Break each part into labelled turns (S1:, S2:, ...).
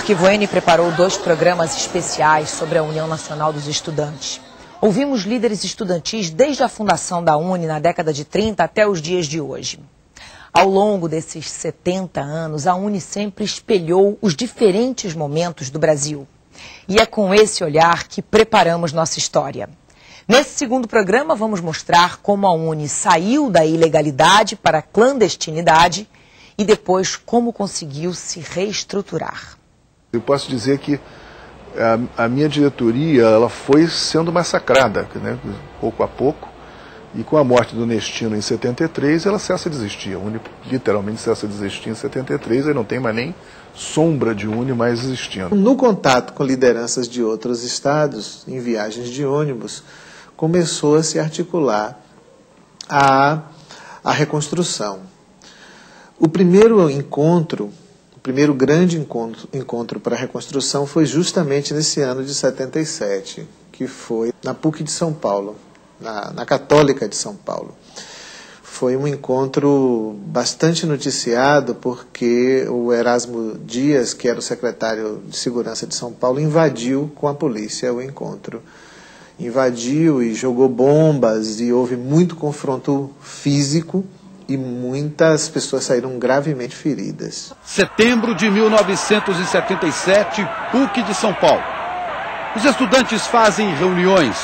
S1: Arquivo N preparou 2 programas especiais sobre a União Nacional dos Estudantes. Ouvimos líderes estudantis desde a fundação da UNE na década de 30 até os dias de hoje. Ao longo desses 70 anos, a UNE sempre espelhou os diferentes momentos do Brasil. E é com esse olhar que preparamos nossa história. Nesse segundo programa, vamos mostrar como a UNE saiu da ilegalidade para a clandestinidade e depois como conseguiu se reestruturar.
S2: Eu posso dizer que a minha diretoria ela foi sendo massacrada, né, pouco a pouco, e com a morte do Nestino em 73, ela cessa de existir. A UNE literalmente cessa de existir em 73, e não tem mais nem sombra de UNE mais existindo.
S3: No contato com lideranças de outros estados, em viagens de ônibus, começou a se articular a reconstrução. O primeiro grande encontro para a reconstrução foi justamente nesse ano de 77, que foi na PUC de São Paulo, na Católica de São Paulo. Foi um encontro bastante noticiado porque o Erasmo Dias, que era o secretário de Segurança de São Paulo, invadiu com a polícia o encontro. Invadiu e jogou bombas e houve muito confronto físico e muitas pessoas saíram gravemente feridas.
S4: Setembro de 1977, PUC de São Paulo. Os estudantes fazem reuniões,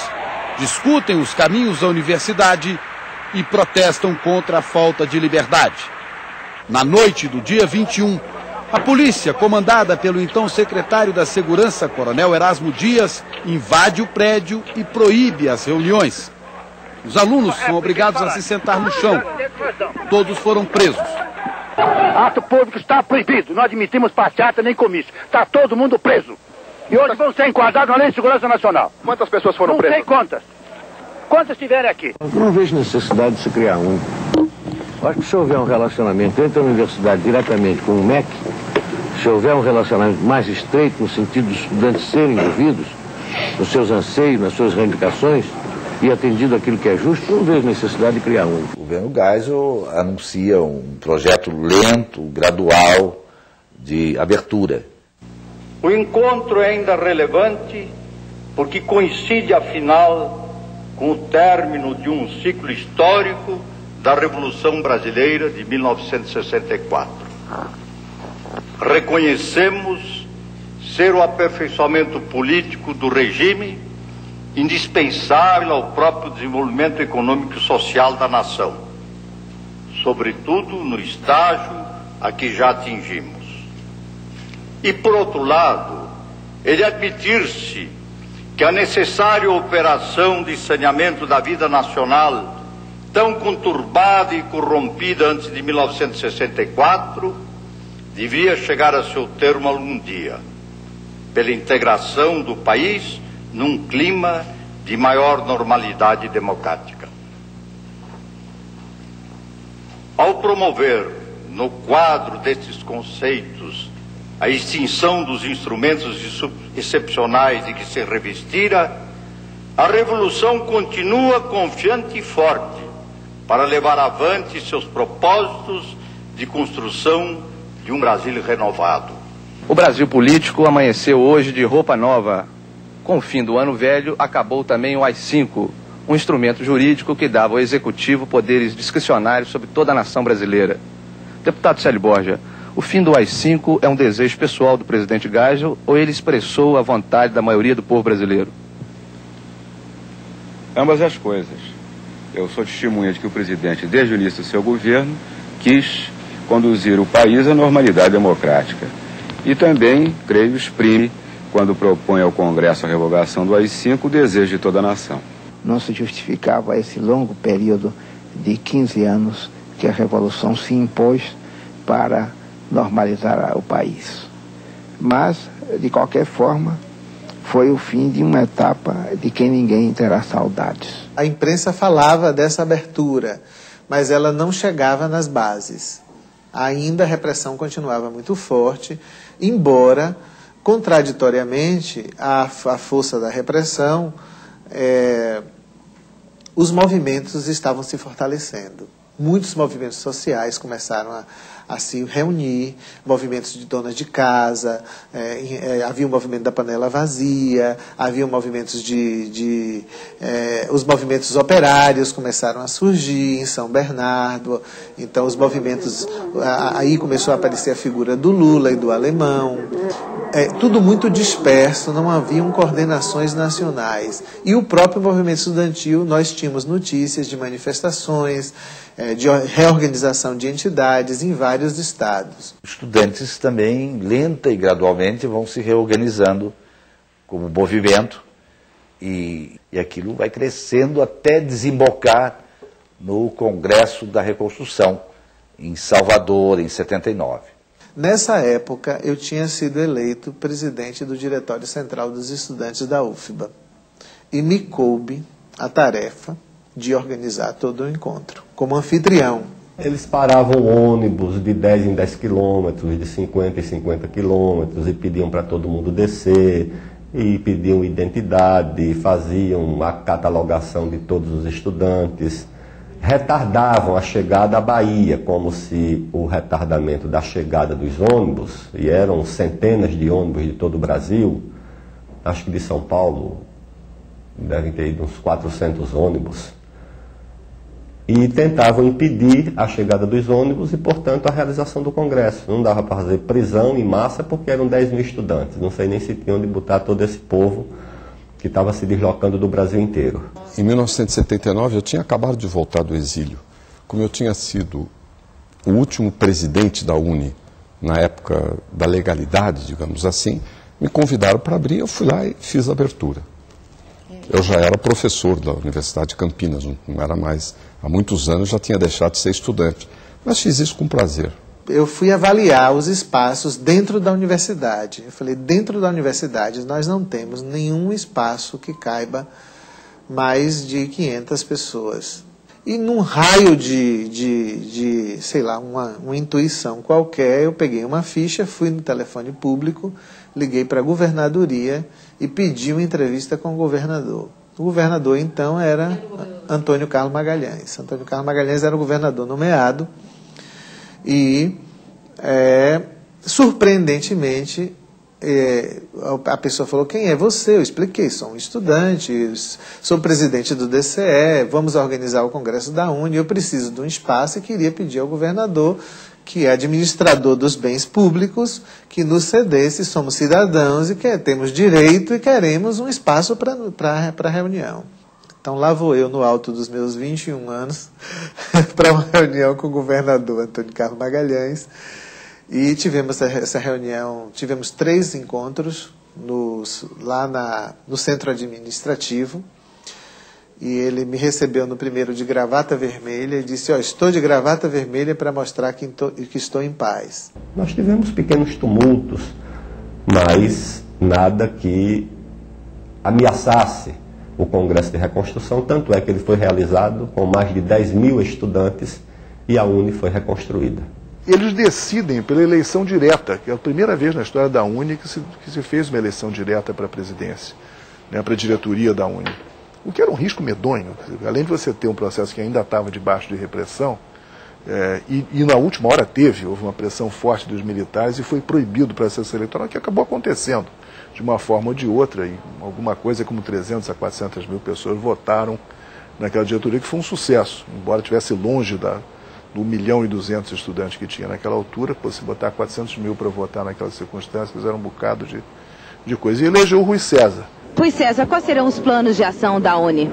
S4: discutem os caminhos da universidade e protestam contra a falta de liberdade. Na noite do dia 21, a polícia, comandada pelo então secretário da Segurança, Coronel Erasmo Dias, invade o prédio e proíbe as reuniões. Os alunos são obrigados a se sentar no chão. Todos foram presos.
S5: Ato público está proibido. Não admitimos passeata nem comício. Está todo mundo preso. E hoje vão ser enquadrados na Lei de Segurança Nacional.
S6: Quantas pessoas foram presas?
S5: Não sei quantas. Quantas tiverem aqui?
S7: Eu não vejo necessidade de se criar um. Eu acho que se houver um relacionamento entre a universidade diretamente com o MEC, se houver um relacionamento mais estreito no sentido dos estudantes serem envolvidos nos seus anseios, nas suas reivindicações, e atendido aquilo que é justo, não vejo necessidade de criar um.
S8: O governo Geisel anuncia um projeto lento, gradual, de abertura.
S9: O encontro é ainda relevante porque coincide, afinal, com o término de um ciclo histórico da Revolução Brasileira de 1964. Reconhecemos ser o aperfeiçoamento político do regime indispensável ao próprio desenvolvimento econômico e social da nação, sobretudo no estágio a que já atingimos. E, por outro lado, ele admitir-se que a necessária operação de saneamento da vida nacional, tão conturbada e corrompida antes de 1964, devia chegar a seu termo algum dia, pela integração do país num clima de maior normalidade democrática. Ao promover, no quadro destes conceitos, a extinção dos instrumentos excepcionais de que se revestira, a Revolução continua confiante e forte para levar avante seus propósitos de construção de um Brasil renovado.
S10: O Brasil político amanheceu hoje de roupa nova. Com o fim do ano velho, acabou também o AI-5, um instrumento jurídico que dava ao Executivo poderes discricionários sobre toda a nação brasileira. Deputado Célio Borja, o fim do AI-5 é um desejo pessoal do presidente Geisel ou ele expressou a vontade da maioria do povo brasileiro?
S11: Ambas as coisas. Eu sou testemunha de que o presidente, desde o início do seu governo, quis conduzir o país à normalidade democrática. E também, creio, exprime, quando propõe ao Congresso a revogação do AI-5, o desejo de toda a nação.
S12: Não se justificava esse longo período de 15 anos que a Revolução se impôs para normalizar o país. Mas, de qualquer forma, foi o fim de uma etapa de que ninguém terá saudades.
S3: A imprensa falava dessa abertura, mas ela não chegava nas bases. Ainda a repressão continuava muito forte, embora, contraditoriamente, à força da repressão, os movimentos estavam se fortalecendo. Muitos movimentos sociais começaram a se reunir, movimentos de donas de casa, havia o movimento da panela vazia, havia movimentos os movimentos operários começaram a surgir em São Bernardo, então os movimentos, aí começou a aparecer a figura do Lula e do Alemão, tudo muito disperso, não haviam coordenações nacionais. E o próprio movimento estudantil, nós tínhamos notícias de manifestações, de reorganização de entidades em vários estados.
S8: Os estudantes também, lenta e gradualmente, vão se reorganizando como movimento e aquilo vai crescendo até desembocar no Congresso da Reconstrução, em Salvador, em 79.
S3: Nessa época, eu tinha sido eleito presidente do Diretório Central dos Estudantes da UFBA e me coube a tarefa de organizar todo o encontro, como anfitrião.
S6: Eles paravam ônibus de 10 em 10 quilômetros, de 50 em 50 quilômetros, e pediam para todo mundo descer, e pediam identidade, faziam a catalogação de todos os estudantes, retardavam a chegada à Bahia, como se o retardamento da chegada dos ônibus, e eram centenas de ônibus de todo o Brasil, acho que de São Paulo devem ter ido uns 400 ônibus, e tentavam impedir a chegada dos ônibus e, portanto, a realização do Congresso. Não dava para fazer prisão em massa porque eram 10 mil estudantes. Não sei nem se tinham de botar todo esse povo que estava se deslocando do Brasil inteiro.
S13: Em 1979, eu tinha acabado de voltar do exílio. Como eu tinha sido o último presidente da UNE, na época da legalidade, digamos assim, me convidaram para abrir, eu fui lá e fiz a abertura. Eu já era professor da Universidade de Campinas, não era mais, há muitos anos já tinha deixado de ser estudante, mas fiz isso com prazer.
S3: Eu fui avaliar os espaços dentro da universidade. Eu falei, dentro da universidade nós não temos nenhum espaço que caiba mais de 500 pessoas. E num raio de sei lá, uma intuição qualquer, eu peguei uma ficha, fui no telefone público, liguei para a governadoria e pedi uma entrevista com o governador. O governador, então, era Antônio Carlos Magalhães. Antônio Carlos Magalhães era o governador nomeado e, surpreendentemente, a pessoa falou, quem é você? Eu expliquei, sou um estudante, sou presidente do DCE, vamos organizar o Congresso da UNE, eu preciso de um espaço e queria pedir ao governador, que é administrador dos bens públicos, que nos cedesse, somos cidadãos e temos direito e queremos um espaço para reunião. Então lá vou eu, no alto dos meus 21 anos, para uma reunião com o governador Antônio Carlos Magalhães, e tivemos essa reunião, tivemos 3 encontros lá no centro administrativo, e ele me recebeu no primeiro de gravata vermelha e disse, estou de gravata vermelha para mostrar que estou em paz.
S6: Nós tivemos pequenos tumultos, mas nada que ameaçasse o Congresso de Reconstrução, tanto é que ele foi realizado com mais de 10 mil estudantes e a UNE foi reconstruída.
S2: Eles decidem pela eleição direta, que é a primeira vez na história da UNE que se fez uma eleição direta para a presidência, né, para a diretoria da UNE. O que era um risco medonho, além de você ter um processo que ainda estava debaixo de repressão, e na última hora houve uma pressão forte dos militares e foi proibido o processo eleitoral, que acabou acontecendo de uma forma ou de outra, e alguma coisa como 300 a 400 mil pessoas votaram naquela diretoria, que foi um sucesso, embora estivesse longe do 1.200.000 estudantes que tinha naquela altura, se botar 400 mil para votar naquelas circunstâncias, era um bocado de coisa. E elegeu o Rui César.
S14: Rui César, quais serão os planos de ação da UNE?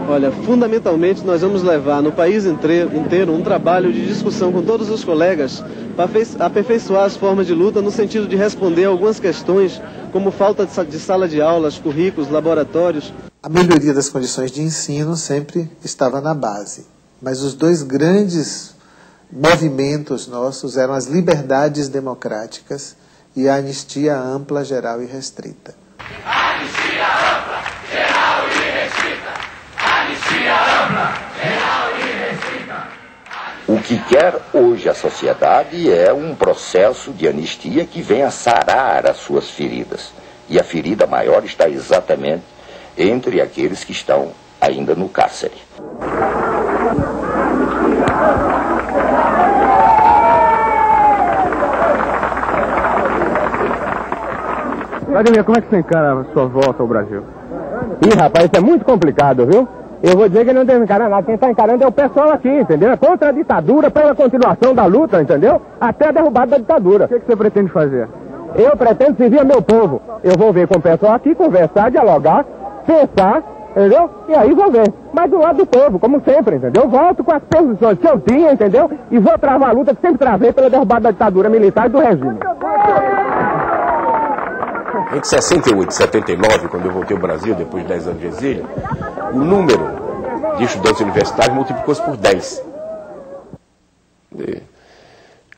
S15: Olha, fundamentalmente nós vamos levar no país inteiro um trabalho de discussão com todos os colegas para aperfeiçoar as formas de luta no sentido de responder a algumas questões como falta de sala de aulas, currículos, laboratórios.
S3: A melhoria das condições de ensino sempre estava na base, mas os 2 grandes movimentos nossos eram as liberdades democráticas e a anistia ampla, geral e restrita.
S16: Anistia ampla, geral e restrita. Anistia ampla, geral e restrita.
S17: O que quer hoje a sociedade é um processo de anistia que venha sarar as suas feridas. E a ferida maior está exatamente entre aqueles que estão ainda no cárcere.
S18: Ademir, como é que você encara a sua volta ao Brasil?
S19: Ih, rapaz, isso é muito complicado, viu? Eu vou dizer que não deve encarar nada. Quem está encarando é o pessoal aqui, entendeu? É contra a ditadura, pela continuação da luta, entendeu? Até a derrubada da ditadura.
S18: O que você pretende fazer?
S19: Eu pretendo servir ao meu povo. Eu vou ver com o pessoal aqui, conversar, dialogar, pensar, entendeu? E aí vou ver. Mas do lado do povo, como sempre, entendeu? Volto com as posições que eu tinha, entendeu? E vou travar a luta que sempre travei pela derrubada da ditadura militar e do regime.
S20: Entre 68 e 79, quando eu voltei ao Brasil, depois de 10 anos de exílio, o número de estudantes universitários multiplicou-se por 10.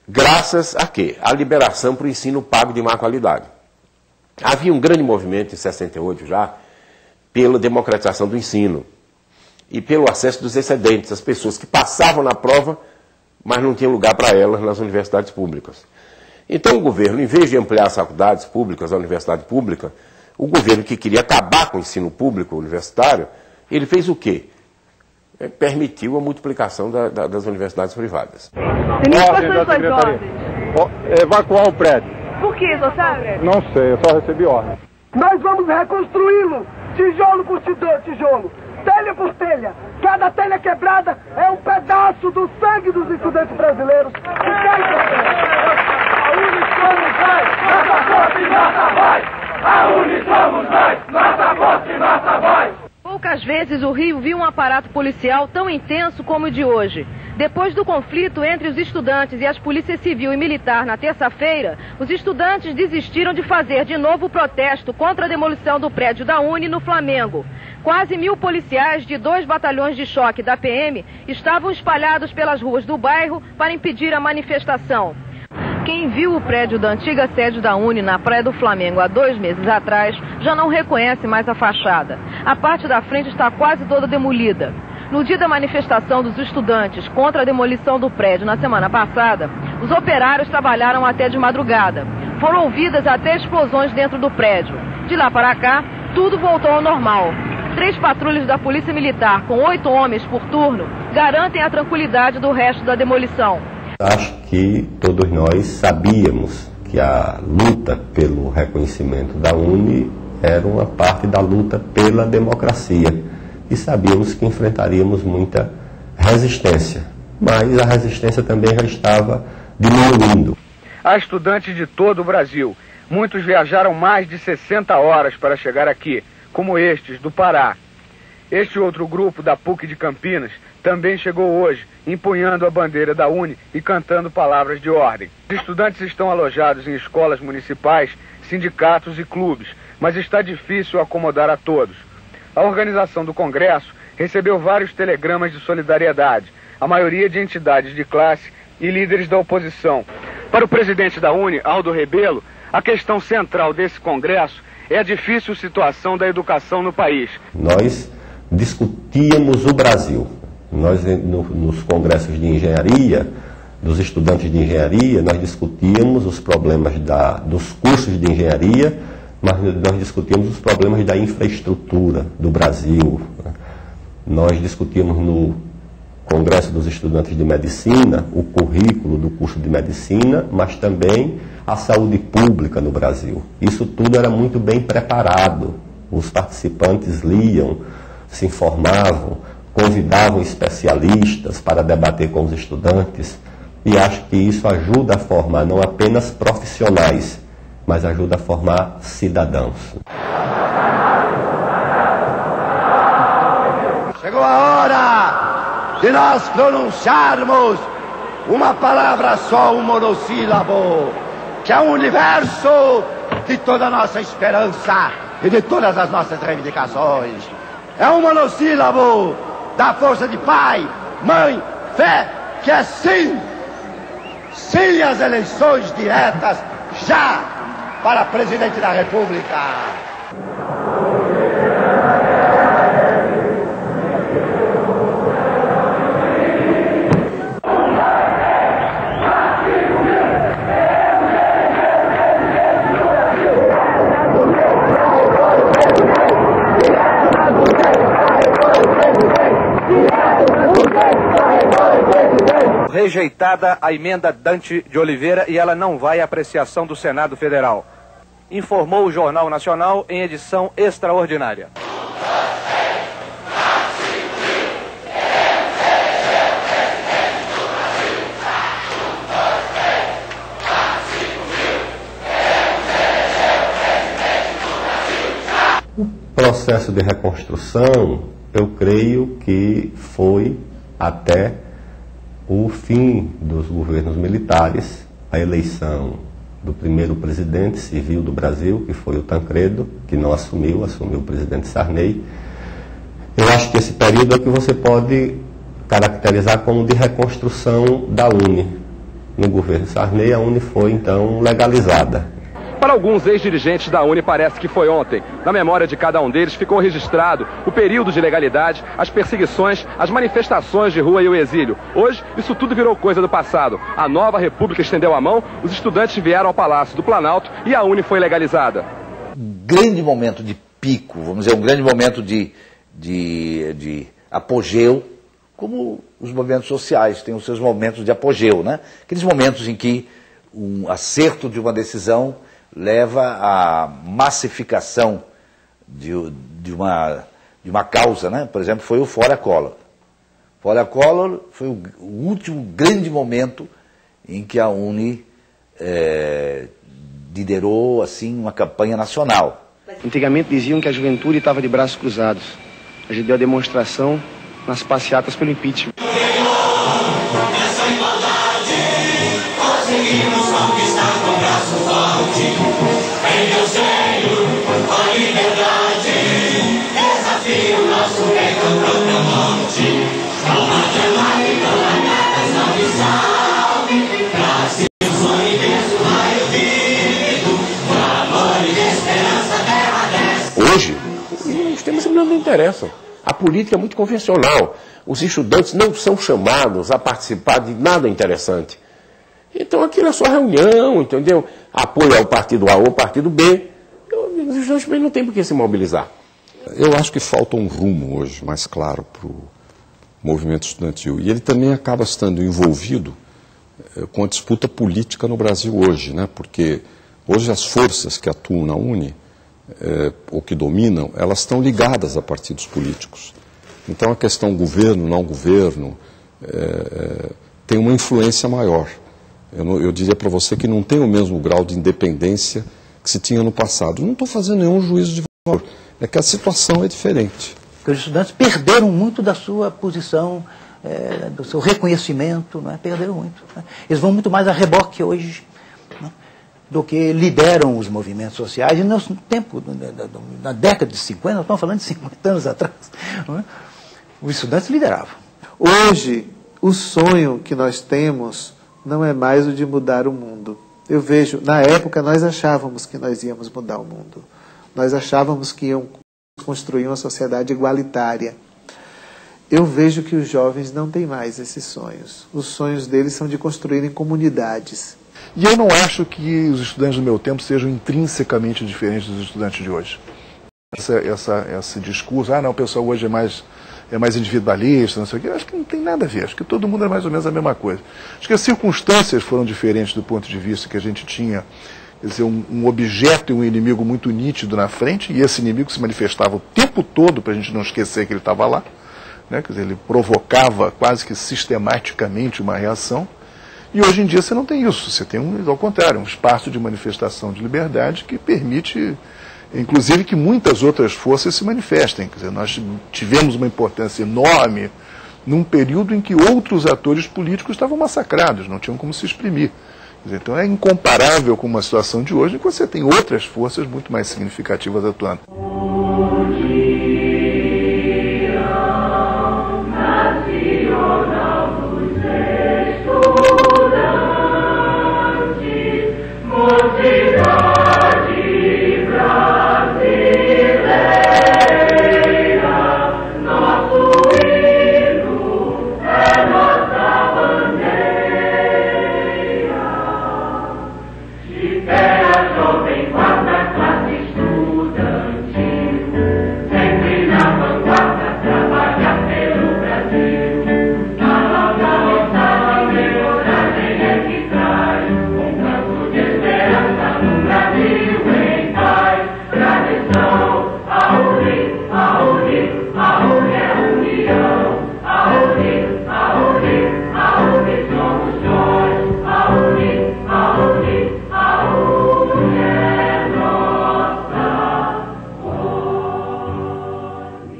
S20: Graças a quê? A liberação para o ensino pago de má qualidade. Havia um grande movimento em 68 já, pela democratização do ensino e pelo acesso dos excedentes, as pessoas que passavam na prova, mas não tinham lugar para elas nas universidades públicas. Então o governo, em vez de ampliar as faculdades públicas, a universidade pública, o governo que queria acabar com o ensino público universitário, ele fez o quê? Permitiu a multiplicação das universidades privadas.
S18: Ordem da secretaria. Evacuar o prédio.
S21: Por que, você sabe?
S18: Não sei, eu só recebi ordem.
S21: Nós vamos reconstruí-lo, tijolo por tijolo, telha por telha. Cada telha quebrada é um pedaço do sangue dos estudantes brasileiros.
S16: A Unisomos nós, nossa força e nossa voz. A Unisomos nós, nossa força e nossa voz.
S14: Poucas vezes o Rio viu um aparato policial tão intenso como o de hoje. Depois do conflito entre os estudantes e as polícias civil e militar na terça-feira, os estudantes desistiram de fazer de novo o protesto contra a demolição do prédio da Uni no Flamengo. Quase 1000 policiais de 2 batalhões de choque da PM estavam espalhados pelas ruas do bairro para impedir a manifestação. Quem viu o prédio da antiga sede da Uni na Praia do Flamengo há 2 meses atrás já não reconhece mais a fachada. A parte da frente está quase toda demolida. No dia da manifestação dos estudantes contra a demolição do prédio na semana passada, os operários trabalharam até de madrugada. Foram ouvidas até explosões dentro do prédio. De lá para cá, tudo voltou ao normal. 3 patrulhas da Polícia Militar, com 8 homens por turno, garantem a tranquilidade do resto da demolição.
S6: Acho que todos nós sabíamos que a luta pelo reconhecimento da Uni era uma parte da luta pela democracia. E sabíamos que enfrentaríamos muita resistência. Mas a resistência também já estava diminuindo.
S18: Há estudantes de todo o Brasil. Muitos viajaram mais de 60 horas para chegar aqui, como estes do Pará. Este outro grupo da PUC de Campinas também chegou hoje, empunhando a bandeira da Uni e cantando palavras de ordem. Os estudantes estão alojados em escolas municipais, sindicatos e clubes, mas está difícil acomodar a todos. A organização do Congresso recebeu vários telegramas de solidariedade, a maioria de entidades de classe e líderes da oposição. Para o presidente da Uni, Aldo Rebelo, a questão central desse Congresso é a difícil situação da educação no país.
S6: Nós discutíamos o Brasil. Nós, nos congressos de engenharia, dos estudantes de engenharia, nós discutíamos os problemas dos cursos de engenharia, mas nós discutíamos os problemas da infraestrutura do Brasil. Nós discutíamos no Congresso dos Estudantes de Medicina o currículo do curso de Medicina, mas também a saúde pública no Brasil. Isso tudo era muito bem preparado. Os participantes liam, se informavam, convidavam especialistas para debater com os estudantes, e acho que isso ajuda a formar não apenas profissionais, mas ajuda a formar cidadãos.
S22: Chegou a hora de nós pronunciarmos uma palavra só, um monossílabo, que é o universo de toda a nossa esperança e de todas as nossas reivindicações. É um monossílabo da força de pai, mãe, fé, que é sim, sim às eleições diretas, já para presidente da República.
S10: Rejeitada a emenda Dante de Oliveira e ela não vai à apreciação do Senado Federal. informou o Jornal Nacional em edição extraordinária.
S6: O processo de reconstrução, eu creio que foi até o fim dos governos militares, a eleição do primeiro presidente civil do Brasil, que foi o Tancredo, que não assumiu o presidente Sarney. Eu acho que esse período é que você pode caracterizar como de reconstrução da UNE. No governo Sarney, a UNE foi então legalizada.
S1: Para alguns ex-dirigentes da UNE parece que foi ontem. Na memória de cada um deles ficou registrado o período de legalidade, as perseguições, as manifestações de rua e o exílio. Hoje, isso tudo virou coisa do passado. A nova república estendeu a mão, os estudantes vieram ao Palácio do Planalto e a UNE foi legalizada.
S8: Grande momento de pico, vamos dizer, um grande momento de apogeu, como os movimentos sociais têm os seus momentos de apogeu, né? Aqueles momentos em que um acerto de uma decisão leva à massificação de uma causa, né? Por exemplo, foi o Fora Collor. Fora Collor foi o último grande momento em que a UNE liderou assim, uma campanha nacional.
S4: Antigamente diziam que a juventude estava de braços cruzados. A gente deu a demonstração nas passeatas pelo impeachment.
S16: Conseguimos conquistar com braço forte, em meu seio, a liberdade. Desafio nosso peito pro teu monte, calma dramática, lagartas não me salve. Brasil, sonho imenso, raio vivo, com amor e esperança, terra desce.
S20: Hoje, os temas não interessam. A política é muito convencional. Os estudantes não são chamados a participar de nada interessante. Então aquilo é só reunião, entendeu? Apoio ao partido A ou ao partido B. Os estudantes não tem por que se mobilizar.
S13: Eu acho que falta um rumo hoje mais claro para o movimento estudantil. E ele também acaba estando envolvido com a disputa política no Brasil hoje, né? Porque hoje as forças que atuam na UNE, ou que dominam, elas estão ligadas a partidos políticos. Então a questão governo, não governo, tem uma influência maior. Eu diria para você que não tem o mesmo grau de independência que se tinha no passado. Não estou fazendo nenhum juízo de valor, é que a situação é diferente.
S23: Porque os estudantes perderam muito da sua posição, do seu reconhecimento, não é? Perderam muito. Né? Eles vão muito mais a reboque hoje, né? Do que lideram os movimentos sociais. E no tempo, na década de 50, nós estamos falando de 50 anos atrás, não é? Os estudantes lideravam.
S3: Hoje, o sonho que nós temos não é mais o de mudar o mundo. Eu vejo, na época nós achávamos que nós íamos mudar o mundo. Nós achávamos que iam construir uma sociedade igualitária. Eu vejo que os jovens não têm mais esses sonhos. Os sonhos deles são de construírem comunidades.
S2: E eu não acho que os estudantes do meu tempo sejam intrinsecamente diferentes dos estudantes de hoje. Esse discurso, não, o pessoal hoje é mais individualista, não sei o quê, eu acho que não tem nada a ver, acho que todo mundo é mais ou menos a mesma coisa. Acho que as circunstâncias foram diferentes do ponto de vista que a gente tinha, quer dizer, um objeto e um inimigo muito nítido na frente, e esse inimigo se manifestava o tempo todo, para a gente não esquecer que ele estava lá, né? Quer dizer, ele provocava quase que sistematicamente uma reação, e hoje em dia você não tem isso, você tem, ao contrário, um espaço de manifestação de liberdade que permite, inclusive, que muitas outras forças se manifestem. Quer dizer, nós tivemos uma importância enorme num período em que outros atores políticos estavam massacrados, não tinham como se exprimir. Quer dizer, então é incomparável com uma situação de hoje em que você tem outras forças muito mais significativas atuando.